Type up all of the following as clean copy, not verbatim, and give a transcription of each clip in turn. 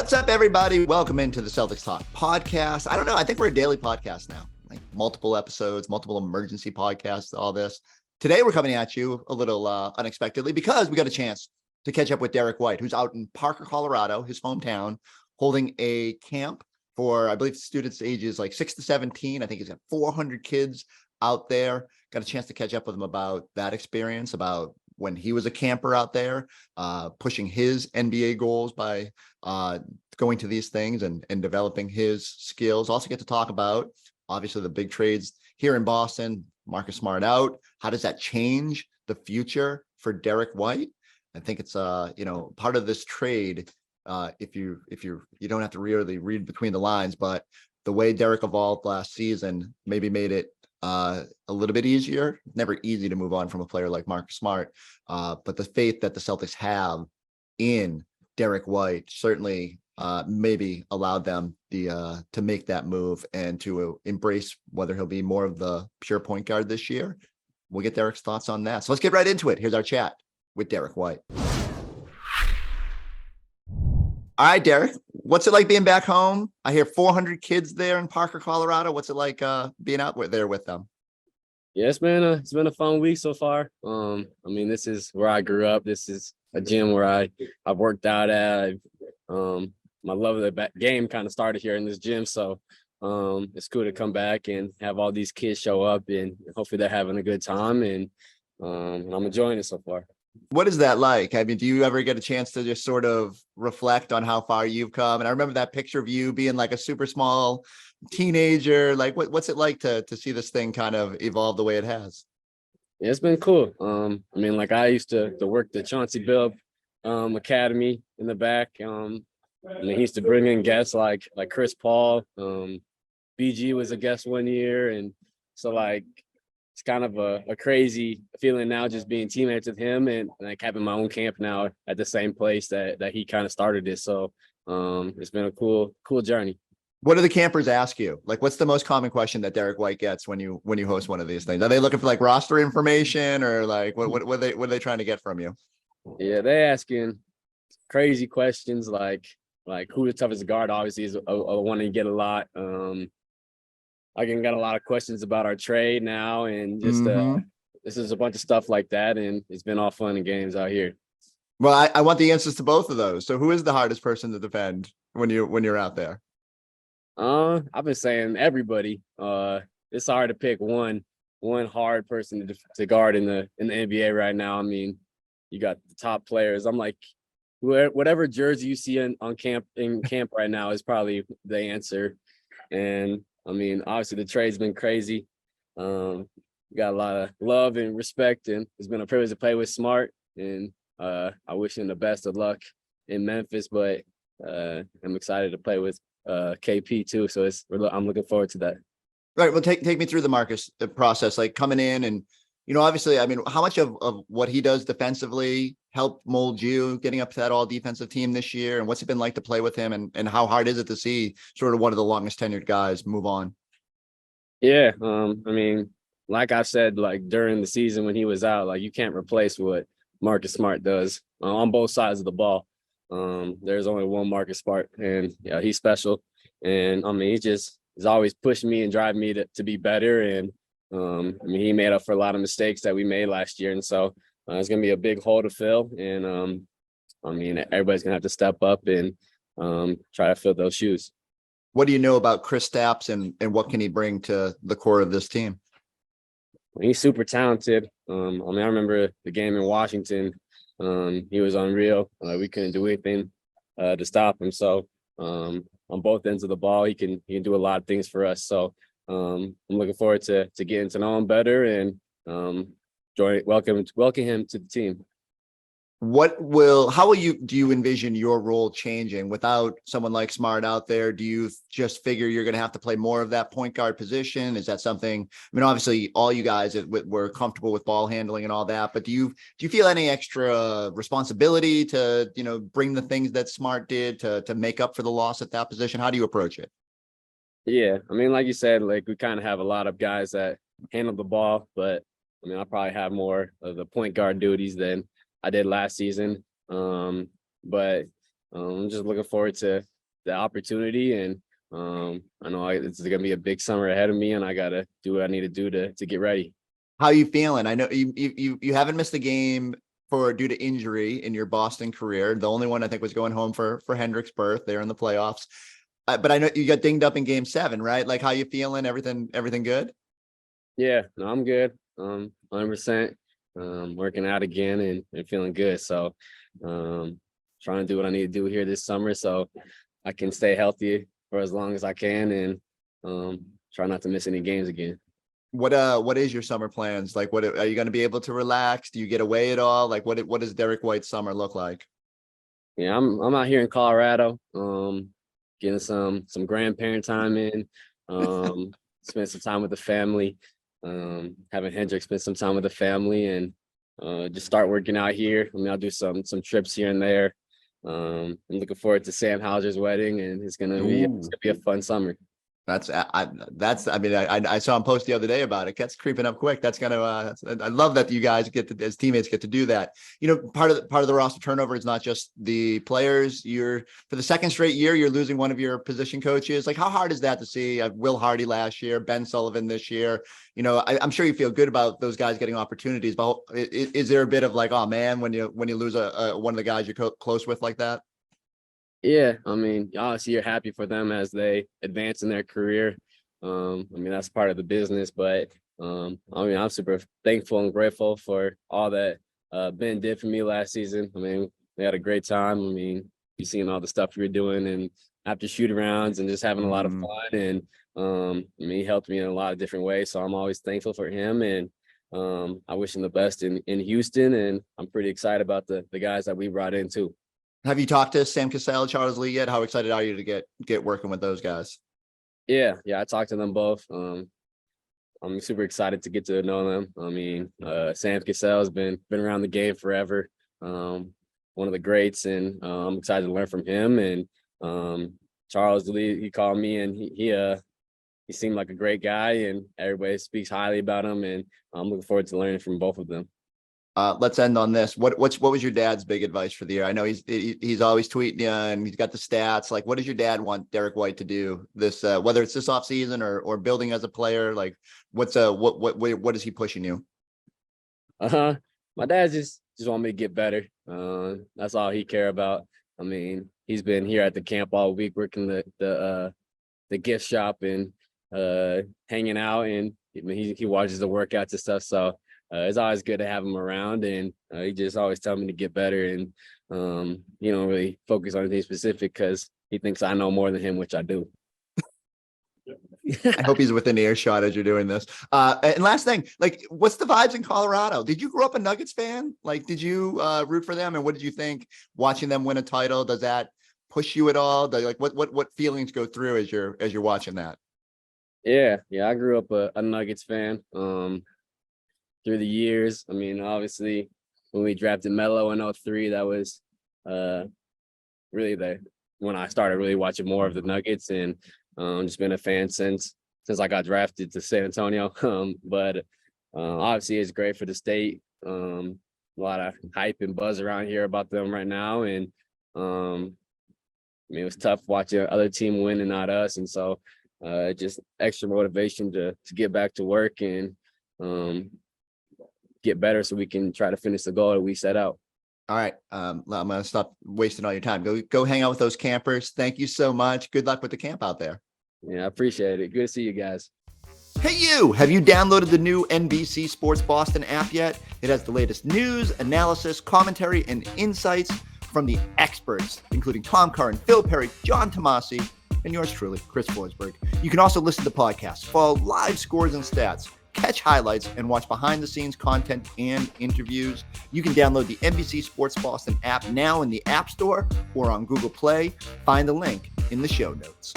What's up, everybody? Welcome into the Celtics Talk podcast. I don't know. I think we're a daily podcast now, like multiple episodes, multiple emergency podcasts, all this. Today, we're coming at you a little unexpectedly because we got a chance to catch up with Derrick White, who's out in Parker, Colorado, his hometown, holding a camp for, I believe, students ages like 6 to 17. I think he's got 400 kids out there. Got a chance to catch up with him about that experience, about when he was a camper out there, pushing his NBA goals by going to these things and developing his skills. Also get to talk about, obviously, the big trades here in Boston. Marcus Smart out. How does that change the future for Derrick White? I think it's part of this trade. If you don't have to really read between the lines, but the way Derrick evolved last season maybe made it a little bit easier. Never easy to move on from a player like Marcus Smart, but the faith that the Celtics have in Derrick White certainly maybe allowed them to make that move and to embrace whether he'll be more of the pure point guard this year. We'll get Derrick's thoughts on that. So let's get right into it. Here's our chat with Derrick White. All right, Derrick, what's it like being back home? I hear 400 kids there in Parker, Colorado. What's it like being out there with them? Yeah, it's been a fun week so far. This is where I grew up. This is a gym where I've worked out at. My love of the game kind of started here in this gym, so it's cool to come back and have all these kids show up, and hopefully they're having a good time, and I'm enjoying it so far. What is that like? I mean, do you ever get a chance to just sort of reflect on how far you've come? And I remember that picture of you being like a super small teenager. Like, what's it like to see this thing kind of evolve the way it has? Yeah, it's been cool. I used to work the Chauncey Billups Academy in the back. He used to bring in guests like Chris Paul. BG was a guest one year, and so it's kind of a crazy feeling now just being teammates with him and like having my own camp now at the same place that he kind of started it. So it's been a cool journey. What do the campers ask you? Like, what's the most common question that Derrick White gets when you host one of these things? Are they looking for like roster information, or like what are they trying to get from you? Yeah, they asking crazy questions like who the toughest guard obviously is a one you get a lot. I got a lot of questions about our trade now, and just this is a bunch of stuff like that, and it's been all fun and games out here. Well, I want the answers to both of those. So, who is the hardest person to defend when you're out there? I've been saying everybody. It's hard to pick one hard person to guard in the NBA right now. I mean, you got the top players. I'm like, whatever jersey you see in camp right now is probably the answer, and I mean, obviously the trade's been crazy. We got a lot of love and respect, and it's been a privilege to play with Smart. And I wish him the best of luck in Memphis, but I'm excited to play with KP too. So I'm looking forward to that. Right. Well, take me through the Marcus process, like coming in and, obviously, I mean, how much of what he does defensively helped mold you getting up to that all defensive team this year? And what's it been like to play with him? And how hard is it to see sort of one of the longest tenured guys move on? Yeah. Like I said, like during the season when he was out, like you can't replace what Marcus Smart does on both sides of the ball. There's only one Marcus Smart, and yeah, he's special. And he's always pushing me and driving me to be better. And he made up for a lot of mistakes that we made last year. And so it's going to be a big hole to fill. And, everybody's going to have to step up and try to fill those shoes. What do you know about Kristaps and what can he bring to the core of this team? He's super talented. I remember the game in Washington. He was unreal. We couldn't do anything to stop him. So on both ends of the ball, he can do a lot of things for us. So I'm looking forward to getting to know him better and welcome him to the team. Do you envision your role changing without someone like Smart out there? Do you just figure you're going to have to play more of that point guard position? Is that something, I mean, obviously all you guys were comfortable with ball handling and all that, but do you feel any extra responsibility to, bring the things that Smart did to make up for the loss at that position? How do you approach it? Yeah. Like you said, like we kind of have a lot of guys that handle the ball, but I probably have more of the point guard duties than I did last season. But I'm just looking forward to the opportunity, and I know it's going to be a big summer ahead of me, and I got to do what I need to do to get ready. How you feeling? I know you haven't missed a game due to injury in your Boston career. The only one I think was going home for Hendrick's birth there in the playoffs. But I know you got dinged up in Game 7, right? Like, how you feeling? Everything good? Yeah, no, I'm good. 100%. Working out again and feeling good. So, trying to do what I need to do here this summer so I can stay healthy for as long as I can, and try not to miss any games again. What is your summer plans? Like, what are you going to be able to relax? Do you get away at all? Like, what does Derrick White's summer look like? Yeah, I'm out here in Colorado, getting some grandparent time in, spend some time with the family, having Hendrick spend some time with the family, and just start working out here. I mean, I'll do some trips here and there. I'm looking forward to Sam Hauser's wedding, and it's gonna be a fun summer. I saw him post the other day about it. That's creeping up quick. That's gonna. I love that you guys as teammates get to do that. You know, part of the roster turnover is not just the players. For the second straight year, you're losing one of your position coaches. Like, how hard is that to see? Will Hardy last year, Ben Sullivan this year. You know, I'm sure you feel good about those guys getting opportunities, but is there a bit of like, oh man, when you lose one of the guys you're close with like that? Yeah, I mean, obviously you're happy for them as they advance in their career. I mean, that's part of the business, but I mean, I'm super thankful and grateful for all that Ben did for me last season. I mean, we had a great time. I mean, you seeing all the stuff we were doing and after shoot arounds and just having a lot of fun. And I mean, he helped me in a lot of different ways. So I'm always thankful for him, and I wish him the best in Houston. And I'm pretty excited about the guys that we brought in too. Have you talked to Sam Cassell, Charles Lee yet? How excited are you to get working with those guys? Yeah, I talked to them both. I'm super excited to get to know them. I mean, Sam Cassell has been around the game forever. One of the greats, and I'm excited to learn from him. And Charles Lee, he called me, and he seemed like a great guy, and everybody speaks highly about him. And I'm looking forward to learning from both of them. Let's end on this. What was your dad's big advice for the year? I know he's always tweeting you and he's got the stats. Like, what does your dad want Derrick White to do this, whether it's this offseason or building as a player? Like, what is he pushing you? My dad just want me to get better. That's all he care about. I mean, he's been here at the camp all week working the gift shop and hanging out, and he watches the workouts and stuff. So it's always good to have him around, and he just always tell me to get better, and really focus on anything specific because he thinks I know more than him, which I do. I hope he's within earshot as you're doing this. And last thing, like, what's the vibes in Colorado? Did you grow up a Nuggets fan? Like, did you root for them? And what did you think watching them win a title? Does that push you at all? Like, what feelings go through as you're watching that? Yeah, I grew up a Nuggets fan. Through the years. I mean, obviously, when we drafted Melo in 2003, that was really when I started really watching more of the Nuggets, and just been a fan since I got drafted to San Antonio. But obviously, it's great for the state. A lot of hype and buzz around here about them right now, and I mean, it was tough watching other team win and not us, and so just extra motivation to get back to work and get better so we can try to finish the goal that we set out. All right. I'm going to stop wasting all your time. Go hang out with those campers. Thank you so much. Good luck with the camp out there. Yeah, I appreciate it. Good to see you guys. Hey, you, have you downloaded the new NBC Sports Boston app yet? It has the latest news, analysis, commentary, and insights from the experts, including Tom Curran, Phil Perry, John Tomasi, and yours truly, Chris Forsberg. You can also listen to podcasts, follow live scores and stats, catch highlights, and watch behind-the-scenes content and interviews. You can download the NBC Sports Boston app now in the App Store or on Google Play. Find the link in the show notes.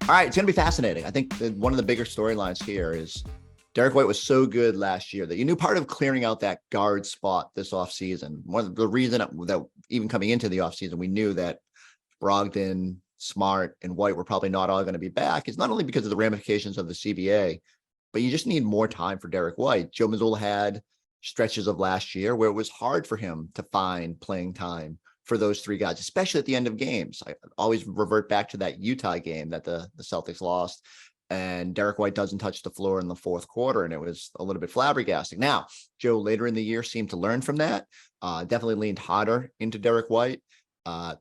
All right, it's going to be fascinating. I think that one of the bigger storylines here is Derrick White was so good last year that you knew part of clearing out that guard spot this offseason. One of the reason that even coming into the offseason, we knew that Brogdon, Smart, and White were probably not all going to be back is not only because of the ramifications of the CBA, but you just need more time for Derrick White. Joe Mazzulla had stretches of last year where it was hard for him to find playing time for those three guys, especially at the end of games. I always revert back to that Utah game that the Celtics lost, and Derrick White doesn't touch the floor in the fourth quarter, and it was a little bit flabbergasting. Now, Joe later in the year seemed to learn from that, definitely leaned harder into Derrick White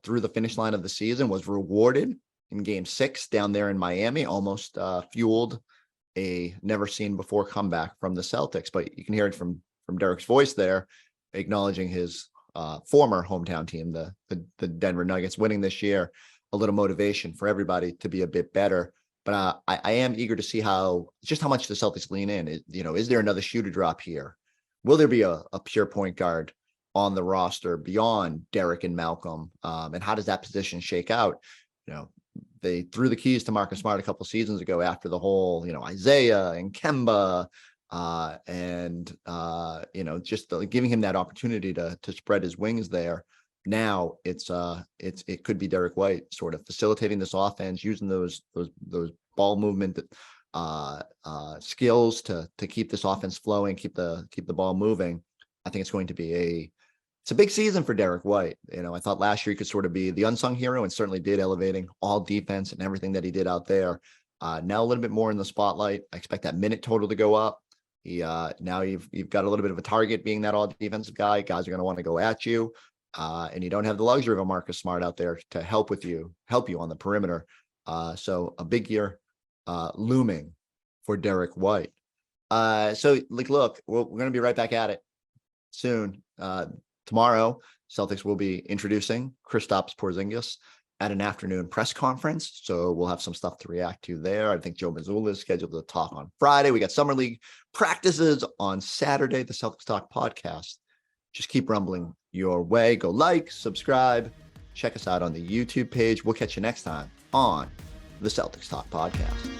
through the finish line of the season, was rewarded in game 6 down there in Miami, almost fueled a never seen before comeback from the Celtics. But you can hear it from Derrick's voice there, acknowledging his former hometown team, the Denver Nuggets, winning this year, a little motivation for everybody to be a bit better. But I am eager to see how much the Celtics lean in. Is there another shoe to drop here? Will there be a pure point guard on the roster beyond Derrick and Malcolm? And how does that position shake out? They threw the keys to Marcus Smart a couple seasons ago after the whole, Isaiah and Kemba, just giving him that opportunity to spread his wings there. Now it could be Derrick White sort of facilitating this offense, using those ball movement skills to keep this offense flowing, keep the ball moving. I think it's going to be it's a big season for Derrick White. I thought last year he could sort of be the unsung hero, and certainly did, elevating all defense and everything that he did out there. Now a little bit more in the spotlight. I expect that minute total to go up. Now you've got a little bit of a target, being that all defensive guy. Guys are going to want to go at you. And you don't have the luxury of a Marcus Smart out there to help you on the perimeter. So a big year looming for Derrick White. Look, we're going to be right back at it soon. Tomorrow, Celtics will be introducing Kristaps Porzingis at an afternoon press conference. So we'll have some stuff to react to there. I think Joe Mazzulla is scheduled to talk on Friday. We got Summer League practices on Saturday, the Celtics Talk podcast. Just keep rumbling your way. Go like, subscribe, check us out on the YouTube page. We'll catch you next time on the Celtics Talk podcast.